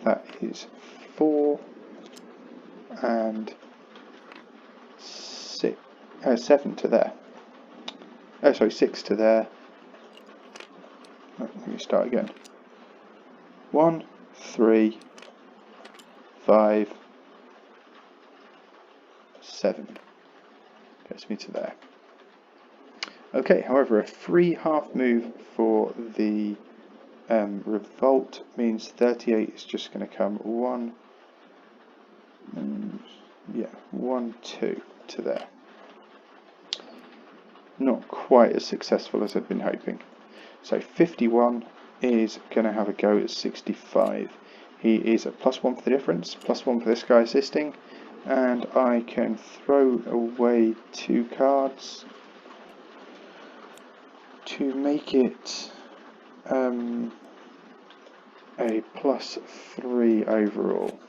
that is 4 and 7 to there. Oh, sorry, 6 to there. Let me start again. 1, 3, 5, 7. Gets me to there. Okay, however, a free half move for the Revolt means 38 is just going to come 1, 1, 2 to there. Not quite as successful as I'd been hoping. So 51 is going to have a go at 65. He is a +1 for the difference, +1 for this guy assisting, and I can throw away 2 cards to make it a +3 overall.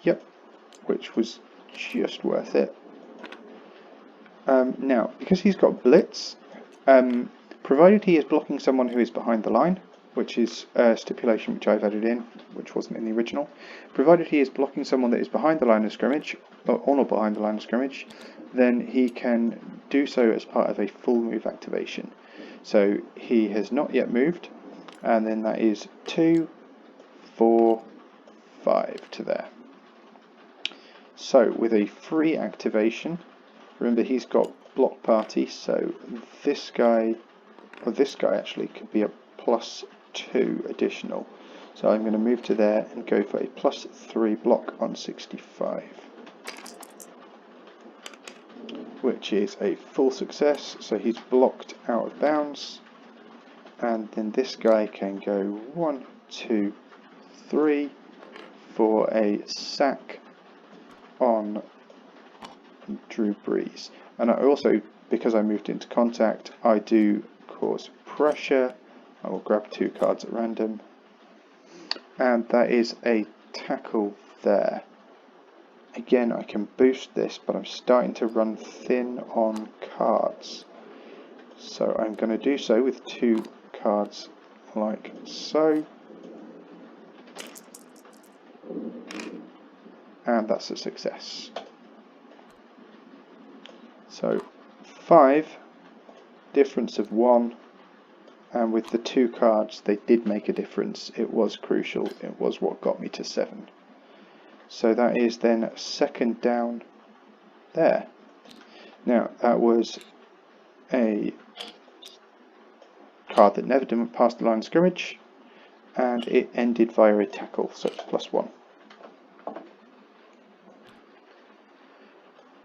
Yep, which was just worth it. Now, because he's got Blitz, provided he is blocking someone who is behind the line, which is a stipulation which I've added in, which wasn't in the original, provided he is blocking someone that is behind the line of scrimmage, or not behind the line of scrimmage, then he can do so as part of a full move activation. So he has not yet moved, and then that is 2, 4, 5 to there. So with a free activation, remember he's got block party, so this guy, or this guy actually, could be a +2 additional. So I'm going to move to there and go for a +3 block on 65, which is a full success. So he's blocked out of bounds, and then this guy can go 1, 2, 3, for a sack on Drew Brees. And I also, because I moved into contact, I do cause pressure. I will grab 2 cards at random. And that is a tackle there. Again, I can boost this, but I'm starting to run thin on cards. So I'm going to do so with 2 cards like so. And that's a success. So 5, difference of 1, and with the 2 cards they did make a difference. It was crucial, it was what got me to 7. So that is then 2nd down there. Now that was a card that never didn't pass the line of scrimmage, and it ended via a tackle, so it's +1.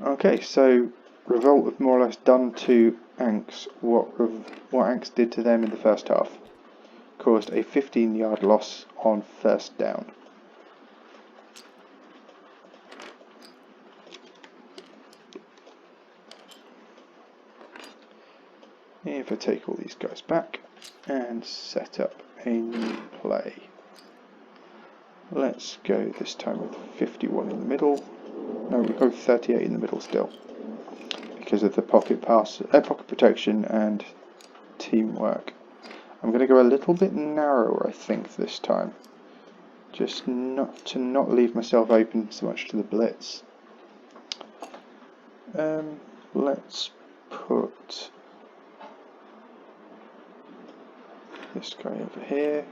Okay, so Revolt have more or less done to Ankhs what Ankhs did to them in the first half. Caused a 15-yard loss on 1st down. If I take all these guys back and set up a new play. Let's go this time with 51 in the middle. No, we'll go 38 in the middle still, because of the pocket protection and teamwork. I'm going to go a little bit narrower, I think, this time, just to not leave myself open so much to the blitz. Let's put this guy over here.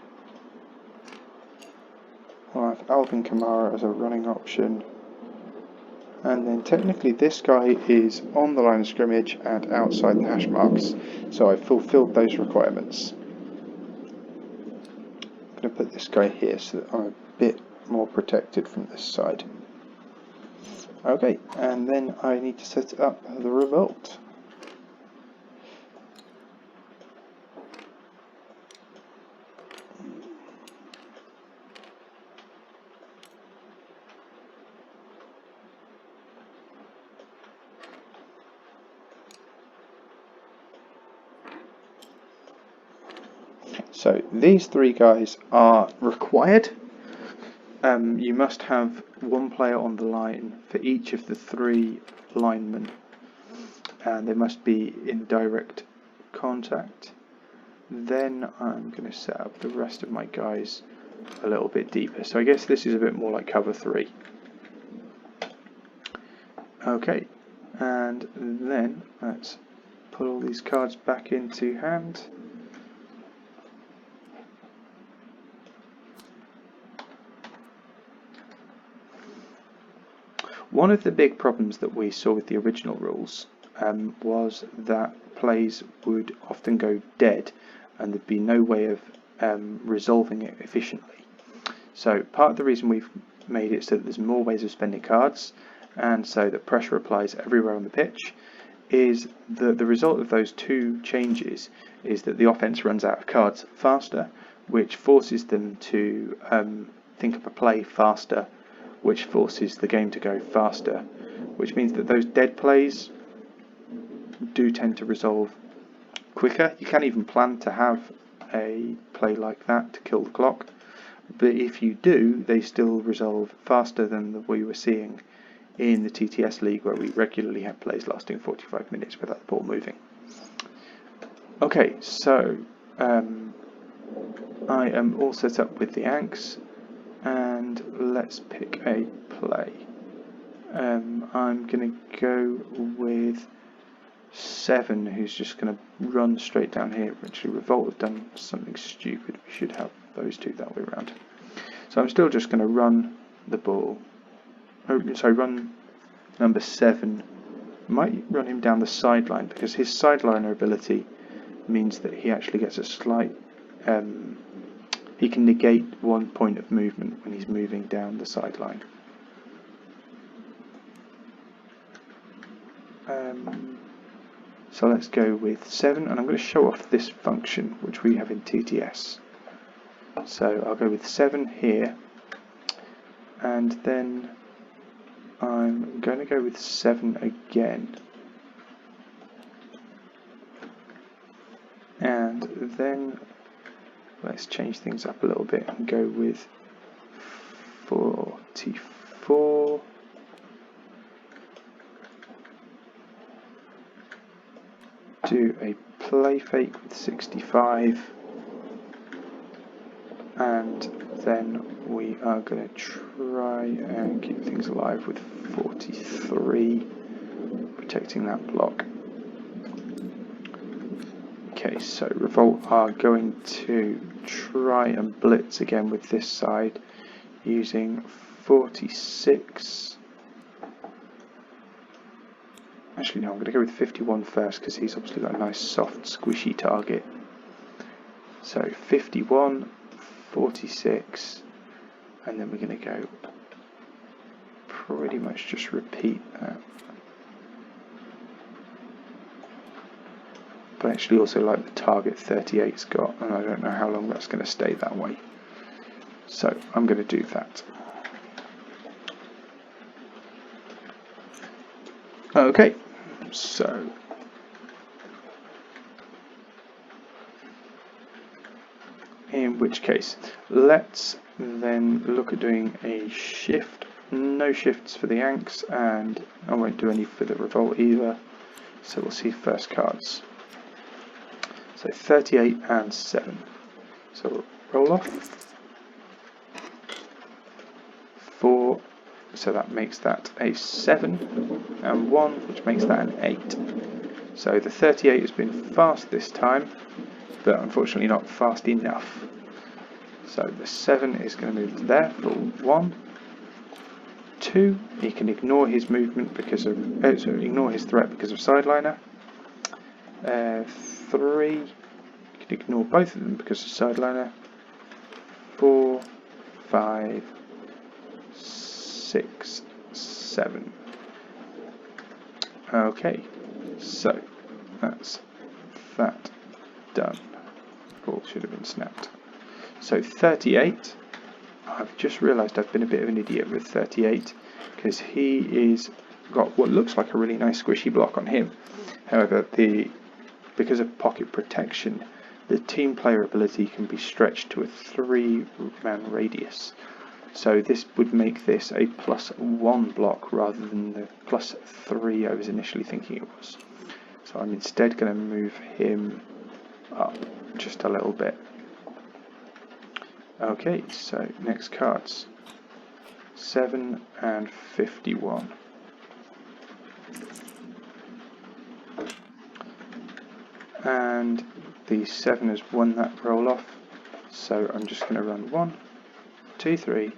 I'll have Alvin Kamara as a running option. And then technically this guy is on the line of scrimmage and outside the hash marks, so I've fulfilled those requirements. I'm going to put this guy here so that I'm a bit more protected from this side. Okay, and then I need to set up the Revolt. So these 3 guys are required. You must have 1 player on the line for each of the 3 linemen, and they must be in direct contact. Then I'm going to set up the rest of my guys a little bit deeper. So I guess this is a bit more like cover 3. Okay, and then let's put all these cards back into hand. One of the big problems that we saw with the original rules was that plays would often go dead and there'd be no way of resolving it efficiently. So part of the reason we've made it so that there's more ways of spending cards, and so that pressure applies everywhere on the pitch, is that the result of those 2 changes is that the offense runs out of cards faster, which forces them to think up a play faster, which forces the game to go faster, which means that those dead plays do tend to resolve quicker. You can't even plan to have a play like that to kill the clock, but if you do, they still resolve faster than we were seeing in the TTS League, where we regularly had plays lasting 45 minutes without the ball moving. Okay, so I am all set up with the Ankhs, and let's pick a play. I'm going to go with 7, who's just going to run straight down here. Actually, Revolt have done something stupid. We should have those 2 that way around. So I'm still just going to run the ball. Run number 7. Might run him down the sideline, because his sideliner ability means that he actually gets a slight... he can negate 1 point of movement when he's moving down the sideline. So let's go with 7, and I'm going to show off this function which we have in TTS. So I'll go with 7 here, and then I'm going to go with 7 again. And then let's change things up a little bit and go with 44. Do a play fake with 65. And then we are going to try and keep things alive with 43, protecting that block. Okay, so Revolt are going to try and blitz again with this side using 46. Actually, no, I'm going to go with 51 first because he's obviously got a nice soft squishy target. So 51, 46, and then we're going to go pretty much just repeat that. But I actually also like the target 38's got, and I don't know how long that's going to stay that way. So I'm going to do that. Okay, so in which case, let's then look at doing a shift. No shifts for the Ankhs, and I won't do any for the Revolt either. So we'll see first cards. So 38 and 7. So we'll roll off. 4. So that makes that a 7 and 1, which makes that an 8. So the 38 has been fast this time, but unfortunately not fast enough. So the 7 is going to move there for 1, 2. He can ignore his movement because of ignore his threat because of sideliner. 3. You can ignore both of them because of sideliner. 4, 5, 6, 7. Okay, so that's that done. Ball should have been snapped. So 38. I've just realised I've been a bit of an idiot with 38 because he is got what looks like a really nice squishy block on him. However, because of pocket protection, the team player ability can be stretched to a 3-man radius. So this would make this a +1 block rather than the +3 I was initially thinking it was. So I'm instead going to move him up just a little bit. Okay, so next cards. 7 and 51. And the 7 has won that roll off. So I'm just going to run 1, 2, 3,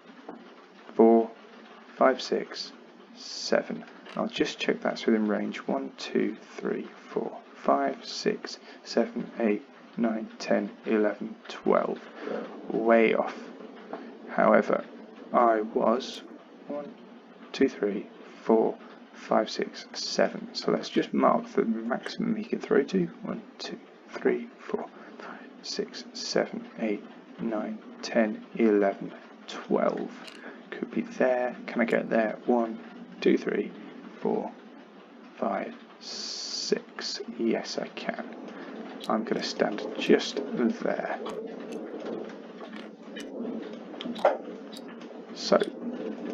4, 5, 6, 7. I'll just check that's within range. 1, 2, 3, 4, 5, 6, 7, 8, 9, 10, 11, 12. Way off. However, I was 1, 2, 3, 4, 5, 6, 7. So let's just mark the maximum he can throw to. 1, 2, 3, 4, 5, 6, 7, 8, 9, 10, 11, 12. Could be there. Can I get there? 1, 2, 3, 4, 5, 6. Yes, I can. I'm going to stand just there. So,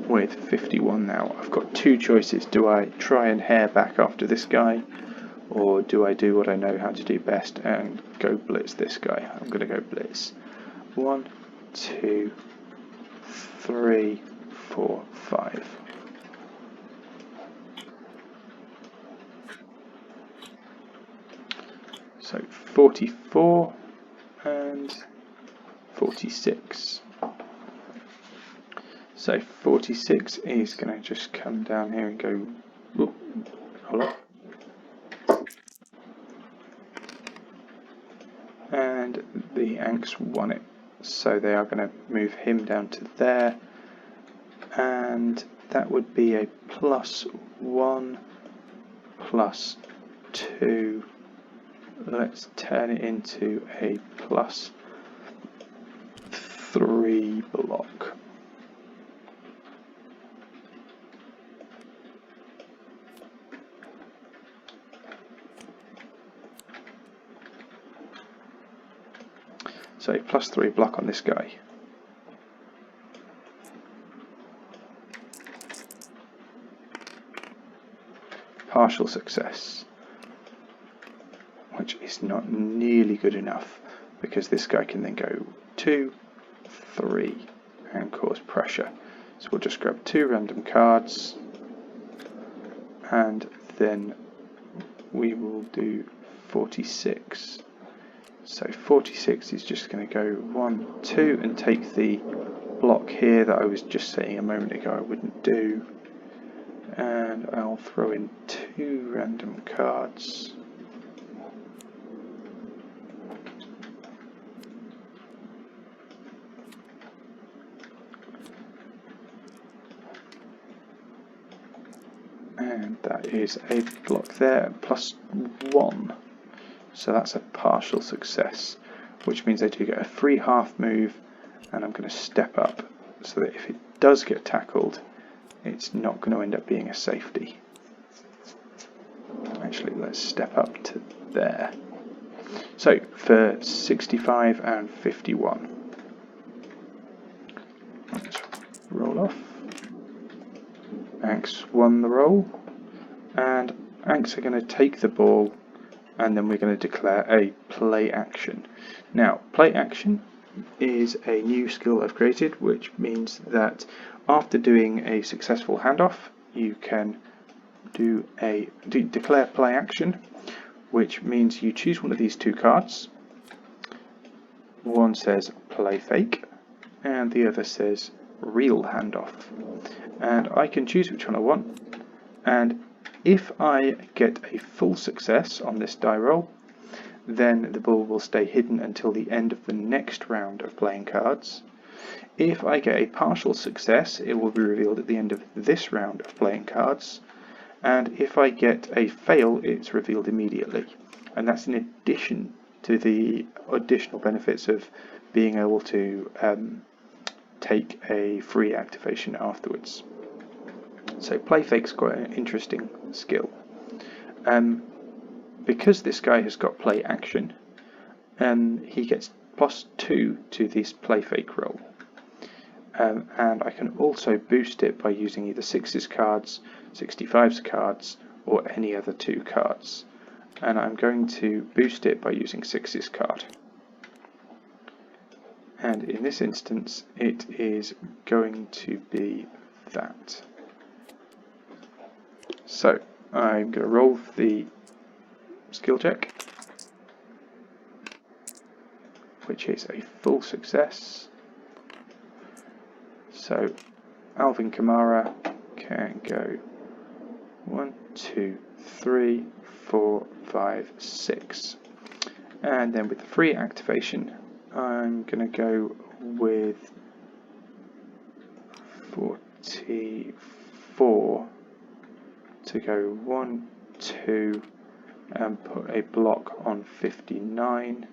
with 51 now, I've got two choices. Do I try and hair back after this guy, or do I do what I know how to do best and go blitz this guy? I'm going to go blitz. 1, 2, 3, 4, 5. So 44 and 46. So 46 is going to just come down here and go, whoop, hold up. And the Ankhs won it. So they are going to move him down to there. And that would be a +1, +2. Let's turn it into a +3 block. So +3 block on this guy. Partial success, which is not nearly good enough because this guy can then go 2, 3 and cause pressure. So we'll just grab 2 random cards and then we will do 46. So 46 is just going to go 1, 2 and take the block here that I was just saying a moment ago I wouldn't do. And I'll throw in 2 random cards. And that is a block there, +1. So that's a partial success, which means I do get a free half move, and I'm going to step up so that if it does get tackled, it's not going to end up being a safety. Actually, let's step up to there. So for 65 and 51. Let's roll off. Ankhs won the roll, and Ankhs are going to take the ball, and then we're going to declare a play action. Now, play action is a new skill I've created, which means that after doing a successful handoff, you can declare play action, which means you choose one of these 2 cards. One says play fake, and the other says real handoff. And I can choose which one I want, and if I get a full success on this die roll, then the ball will stay hidden until the end of the next round of playing cards. If I get a partial success, it will be revealed at the end of this round of playing cards, and if I get a fail, it's revealed immediately. And that's in addition to the additional benefits of being able to take a free activation afterwards. So play fake's quite an interesting skill. Because this guy has got play action, he gets +2 to this play fake roll. And I can also boost it by using either 6's cards, 65's cards, or any other 2 cards. And I'm going to boost it by using 6's card. And in this instance, it is going to be that. So I'm going to roll the skill check, which is a full success. So Alvin Kamara can go 1, 2, 3, 4, 5, 6. And then with the free activation, I'm going to go with 44 to go 1, 2, and put a block on 59.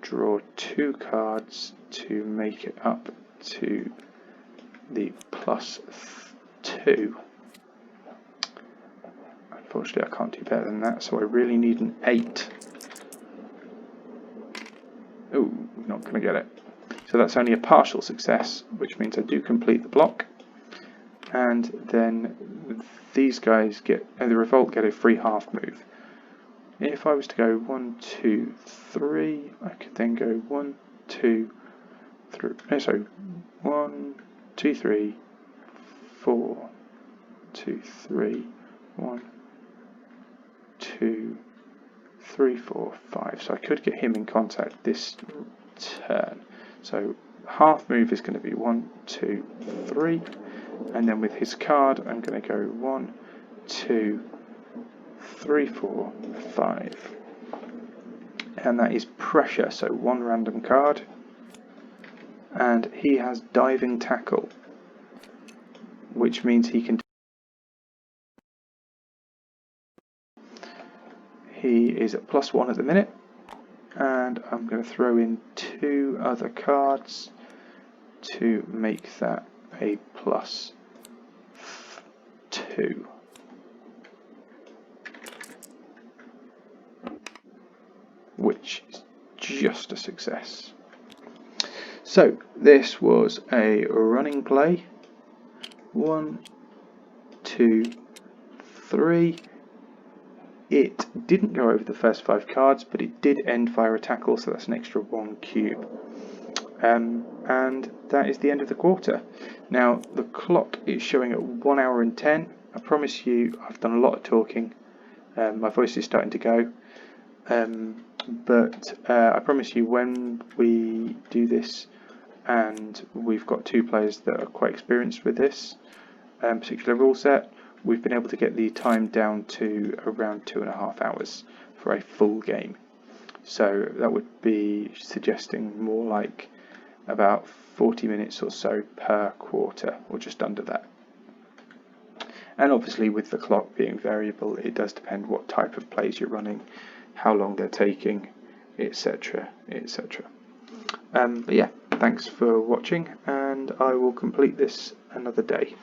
Draw 2 cards to make it up to the +2. Unfortunately, I can't do better than that, so I really need an 8. Oh, not going to get it. So that's only a partial success, which means I do complete the block. And then these guys get, the Revolt get a free half move. If I was to go 1, 2, 3, I could then go 1, 2, 3. So 1, 2, 3, 4, 2, 3, 1, 2, 3, 4, 5. So I could get him in contact this turn. So half move is going to be 1, 2, 3, and then with his card I'm going to go 1, 2, 3, 4, 5, and that is pressure. So 1 random card, and he has diving tackle, which means he can. He is at +1 at the minute, and I'm going to throw in 2 other cards to make that a +2. Which is just a success. So this was a running play. 1, 2, 3. It didn't go over the first 5 cards, but it did end via a tackle, so that's an extra 1 cube. And that is the end of the quarter. Now the clock is showing at 1 hour and 10. I promise you I've done a lot of talking. My voice is starting to go. But I promise you, when we do this and we've got 2 players that are quite experienced with this particular rule set, we've been able to get the time down to around 2.5 hours for a full game. So that would be suggesting more like about 40 minutes or so per quarter, or just under that. And obviously with the clock being variable, it does depend what type of plays you're running, how long they're taking, etc, etc. But yeah, thanks for watching, and I will complete this another day.